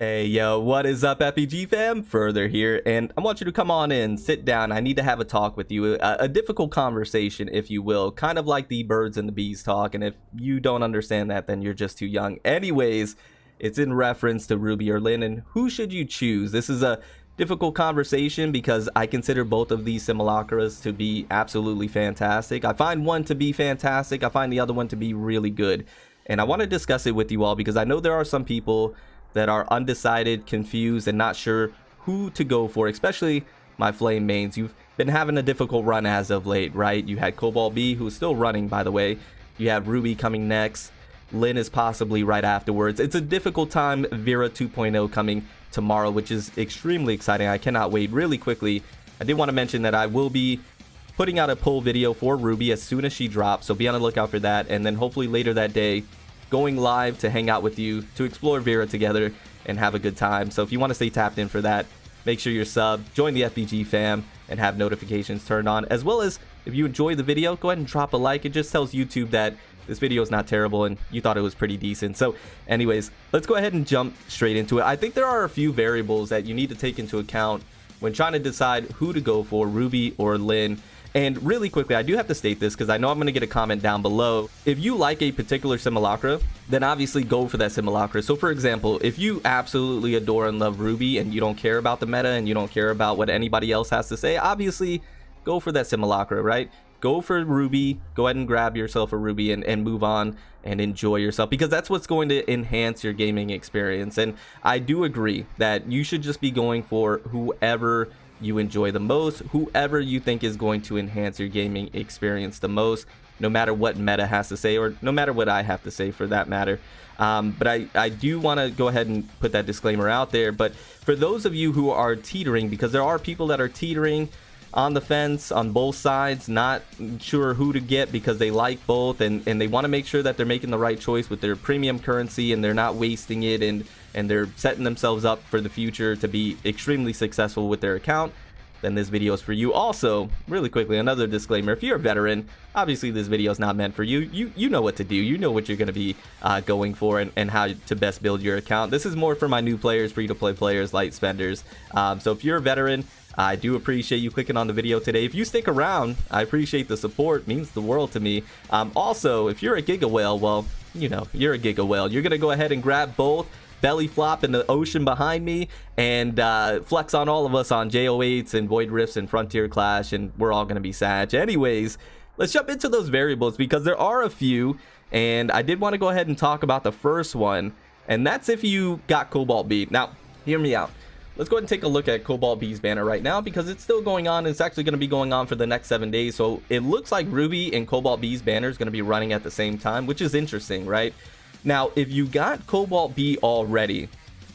Hey yo, what is up FPG fam? Further here, and I want you to come on in, sit down. I need to have a talk with you, a difficult conversation if you will, kind of like the birds and the bees talk, and if you don't understand that then you're just too young. Anyways, it's in reference to Ruby or LIN and who should you choose. This is a difficult conversation because I consider both of these simulacras to be absolutely fantastic. I find one to be fantastic, I find the other one to be really good, and I want to discuss it with you all because I know there are some people that are undecided, confused, and not sure who to go for, especially my flame mains. You've been having a difficult run as of late, right? You had Cobalt B, who's still running, by the way. You have Ruby coming next. LIN is possibly right afterwards. It's a difficult time. Vera 2.0 coming tomorrow, which is extremely exciting. I cannot wait. Really quickly, I did want to mention that I will be putting out a poll video for Ruby as soon as she drops, so be on the lookout for that. And then hopefully later that day, going live to hang out with you, to explore Vera together and have a good time. So if you want to stay tapped in for that, make sure you're subbed, join the FPG fam, and have notifications turned on. As well as, if you enjoy the video, go ahead and drop a like. It just tells YouTube that this video is not terrible and you thought it was pretty decent. So anyways, let's go ahead and jump straight into it. I think there are a few variables that you need to take into account when trying to decide who to go for, Ruby or LIN. And really quickly, I do have to state this because I know I'm going to get a comment down below. If you like a particular simulacra, then obviously go for that simulacra. So for example, if you absolutely adore and love Ruby and you don't care about the meta and you don't care about what anybody else has to say, obviously go for that simulacra, right? Go for Ruby, go ahead and grab yourself a Ruby and move on and enjoy yourself, because that's what's going to enhance your gaming experience. And I do agree that you should just be going for whoever you enjoy the most, whoever you think is going to enhance your gaming experience the most, no matter what meta has to say, or no matter what I have to say for that matter. But I do want to go ahead and put that disclaimer out there. But for those of you who are teetering, because there are people that are teetering on the fence on both sides, not sure who to get because they like both, and they want to make sure that they're making the right choice with their premium currency and they're not wasting it, and they're setting themselves up for the future to be extremely successful with their account, then this video is for you. Also, really quickly, another disclaimer: if you're a veteran, obviously this video is not meant for you. You know what to do. You know what you're going to be going for, and how to best build your account. This is more for my new players, free-to-play players, light spenders. So if you're a veteran, I do appreciate you clicking on the video today. If you stick around, I appreciate the support. It means the world to me. Also, if you're a Giga Whale, well, you know, you're a Giga Whale. You're going to go ahead and grab both, belly flop in the ocean behind me, and flex on all of us on JO8s and Void Rifts and Frontier Clash, and we're all going to be sad. Anyways, let's jump into those variables because there are a few, and I did want to go ahead and talk about the first one, and that's if you got Cobalt B. Now, hear me out. Let's go ahead and take a look at Cobalt B's banner right now because it's still going on. It's actually going to be going on for the next 7 days. So it looks like Ruby and Cobalt B's banner is going to be running at the same time, which is interesting, right? Now, if you got Cobalt B already,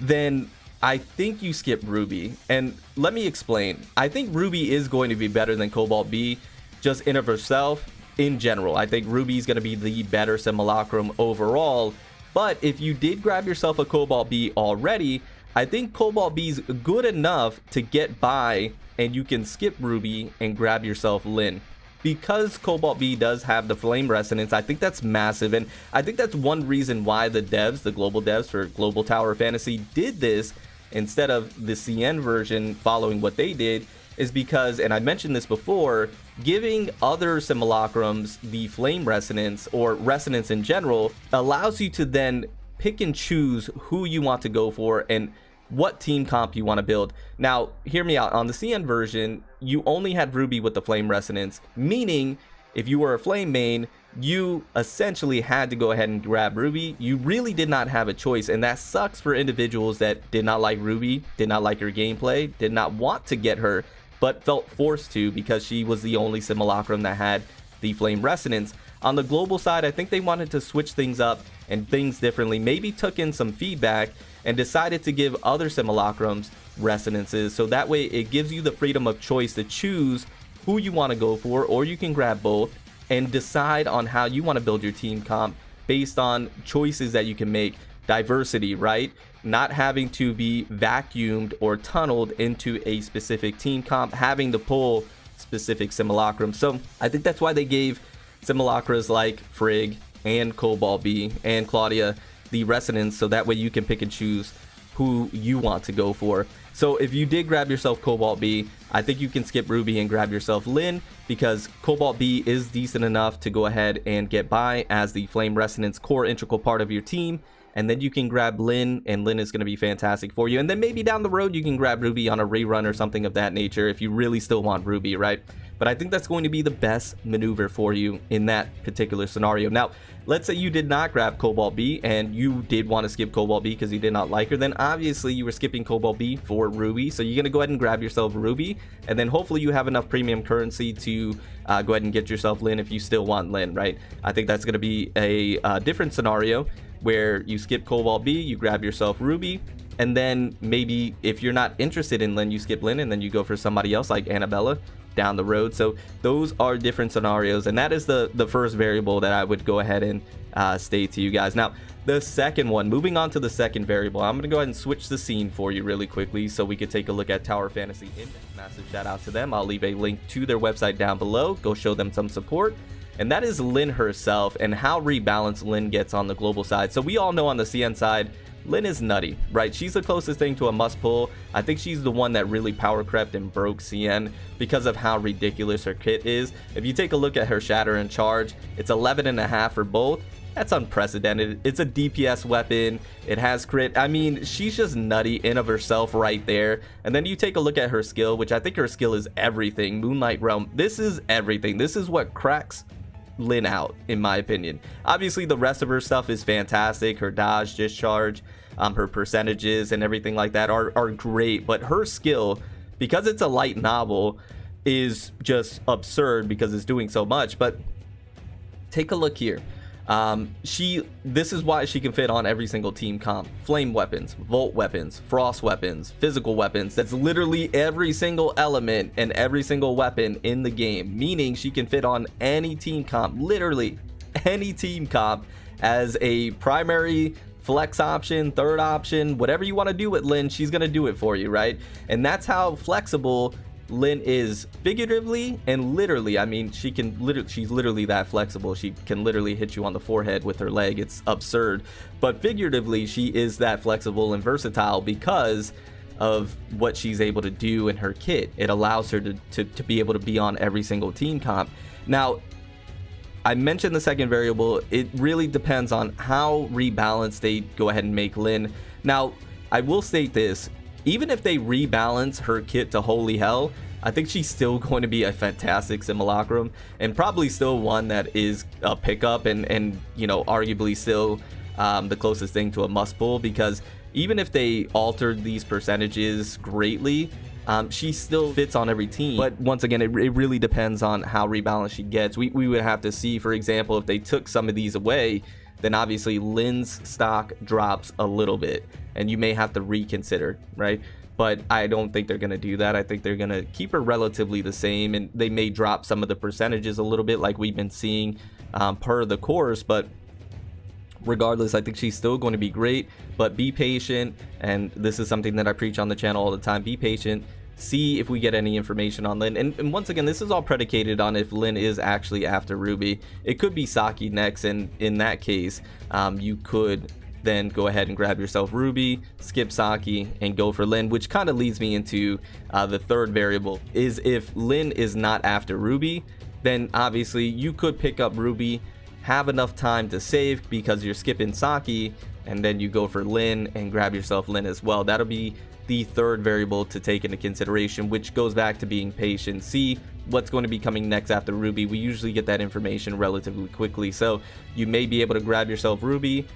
then I think you skip Ruby. And let me explain. I think Ruby is going to be better than Cobalt B just in of herself in general. I think Ruby is going to be the better simulacrum overall. But if you did grab yourself a Cobalt B already, I think Cobalt B is good enough to get by and you can skip Ruby and grab yourself LIN. Because Cobalt B does have the flame resonance, I think that's massive, and I think that's one reason why the devs, the global devs for Global Tower Fantasy, did this instead of the CN version following what they did, is because, and I mentioned this before, giving other simulacrums the flame resonance or resonance in general allows you to then pick and choose who you want to go for and what team comp you want to build. Now, hear me out. On the CN version, you only had Ruby with the flame resonance, meaning if you were a flame main, you essentially had to go ahead and grab Ruby. You really did not have a choice, and that sucks for individuals that did not like Ruby, did not like her gameplay, did not want to get her, but felt forced to because she was the only simulacrum that had the flame resonance. On the global side, I think they wanted to switch things up and things differently, maybe took in some feedback and decided to give other simulacrums resonances, so that way it gives you the freedom of choice to choose who you want to go for, or you can grab both and decide on how you want to build your team comp based on choices that you can make. Diversity, right? Not having to be vacuumed or tunneled into a specific team comp, having to pull specific simulacrums. So I think that's why they gave simulacras like Frigg and Cobalt B and Claudia the resonance, so that way you can pick and choose who you want to go for. So if you did grab yourself Cobalt B, I think you can skip Ruby and grab yourself LIN, because Cobalt B is decent enough to go ahead and get by as the Flame Resonance core integral part of your team. And then you can grab LIN, and LIN is going to be fantastic for you. And then maybe down the road you can grab Ruby on a rerun or something of that nature if you really still want Ruby, right? But I think that's going to be the best maneuver for you in that particular scenario. Now, let's say you did not grab Cobalt B and you did want to skip Cobalt B because you did not like her. Then obviously you were skipping Cobalt B for Ruby. So you're going to go ahead and grab yourself Ruby. And then hopefully you have enough premium currency to go ahead and get yourself LIN if you still want LIN, right? I think that's going to be a different scenario where you skip Cobalt B, you grab yourself Ruby. And then maybe if you're not interested in LIN, you skip LIN and then you go for somebody else like Annabella down the road. So those are different scenarios, and that is the first variable that I would go ahead and state to you guys. Now the second one, moving on to the second variable, I'm going to go ahead and switch the scene for you really quickly so we could take a look at Tower Fantasy Index. Massive shout out to them. I'll leave a link to their website down below. Go show them some support. And that is LIN herself and how rebalanced LIN gets on the global side. So we all know on the CN side, LIN is nutty, right? She's the closest thing to a must pull. I think she's the one that really power crept and broke CN because of how ridiculous her kit is. If you take a look at her Shatter and Charge, it's 11.5 for both. That's unprecedented. It's a DPS weapon. It has crit. I mean, she's just nutty in of herself right there. And then you take a look at her skill, which I think her skill is everything. Moonlight Realm. This is everything. This is what cracks LIN out, in my opinion. Obviously the rest of her stuff is fantastic. Her dodge, discharge, her percentages and everything like that are great, but her skill, because it's a light novel, is just absurd because it's doing so much. But take a look here. This is why she can fit on every single team comp. Flame weapons, volt weapons, frost weapons, physical weapons. That's literally every single element and every single weapon in the game, meaning she can fit on any team comp, literally any team comp, as a primary flex option, third option, whatever you want to do with LIN, she's gonna do it for you, right? And that's how flexible LIN is, figuratively and literally. I mean, she's literally that flexible. She can literally hit you on the forehead with her leg. It's absurd. But figuratively, she is that flexible and versatile because of what she's able to do in her kit. It allows her to be able to be on every single team comp. Now, I mentioned the second variable. It really depends on how rebalanced they go ahead and make LIN. Now, I will state this. Even if they rebalance her kit to holy hell, I think she's still going to be a fantastic simulacrum, and probably still one that is a pickup and you know, arguably still the closest thing to a must pull, because even if they altered these percentages greatly, she still fits on every team. But once again, it really depends on how rebalanced she gets. We would have to see, for example, if they took some of these away, then obviously LIN's stock drops a little bit and you may have to reconsider, right? But I don't think they're going to do that. I think they're going to keep her relatively the same, and they may drop some of the percentages a little bit like we've been seeing per the course. But regardless, I think she's still going to be great. But be patient, and this is something that I preach on the channel all the time. Be patient. See if we get any information on LIN, and once again, this is all predicated on if LIN is actually after Ruby. It could be Saki next, and in that case, you could then go ahead and grab yourself Ruby, skip Saki, and go for LIN, which kind of leads me into the third variable. Is if LIN is not after Ruby, then obviously you could pick up Ruby, have enough time to save because you're skipping Saki, and then you go for LIN and grab yourself LIN as well. That'll be the third variable to take into consideration, which goes back to being patient. See what's going to be coming next after Ruby. We usually get that information relatively quickly, so you may be able to grab yourself Ruby.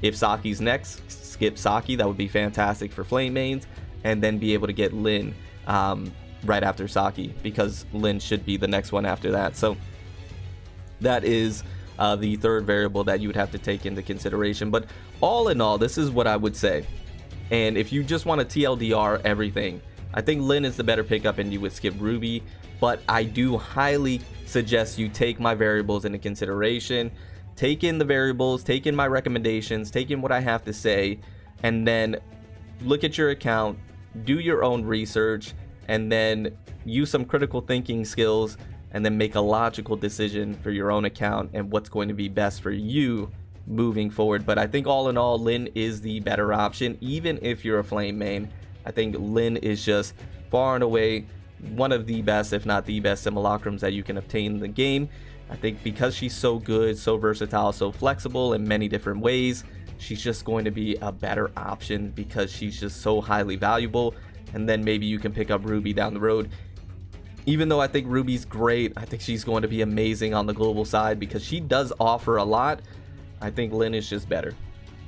If Saki's next, skip Saki. That would be fantastic for flame mains, and then be able to get LIN right after Saki, because LIN should be the next one after that. So that is the third variable that you would have to take into consideration. But all in all, this is what I would say. And if you just want to TLDR everything, I think LIN is the better pickup and you would skip Ruby. But I do highly suggest you take my variables into consideration. Take in the variables, take in my recommendations, take in what I have to say, and then look at your account, do your own research, and then use some critical thinking skills, and then make a logical decision for your own account and what's going to be best for you moving forward. But I think all in all, Lin is the better option. Even if you're a flame main, I think Lin is just far and away one of the best, if not the best, simulacrums that you can obtain in the game. I think because she's so good, so versatile, so flexible in many different ways, she's just going to be a better option because she's just so highly valuable. And then maybe you can pick up Ruby down the road. Even though I think Ruby's great, I think she's going to be amazing on the global side because she does offer a lot. I think Lin is just better,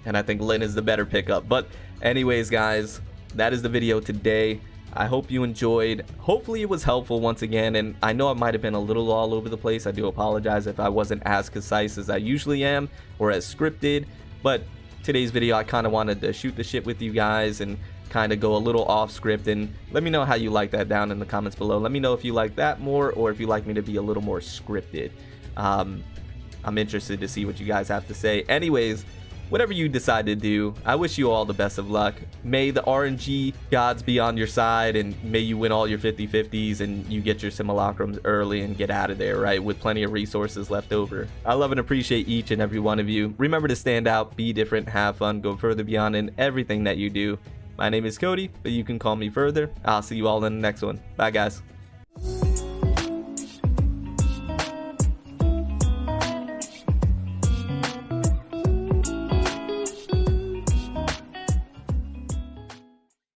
and I think Lin is the better pickup. But anyways, guys, that is the video today. I hope you enjoyed. Hopefully it was helpful once again, and I know I might have been a little all over the place. I do apologize if I wasn't as concise as I usually am or as scripted, but today's video I kind of wanted to shoot the shit with you guys and kind of go a little off script. And let me know how you like that down in the comments below. Let me know if you like that more or if you like me to be a little more scripted. I'm interested to see what you guys have to say. Anyways, whatever you decide to do, I wish you all the best of luck. May the RNG gods be on your side, and may you win all your 50-50s and you get your simulacrums early and get out of there, right, with plenty of resources left over. I love and appreciate each and every one of you. Remember to stand out, be different, have fun, go further beyond in everything that you do. My name is Cody, but you can call me Further. I'll see you all in the next one. Bye, guys.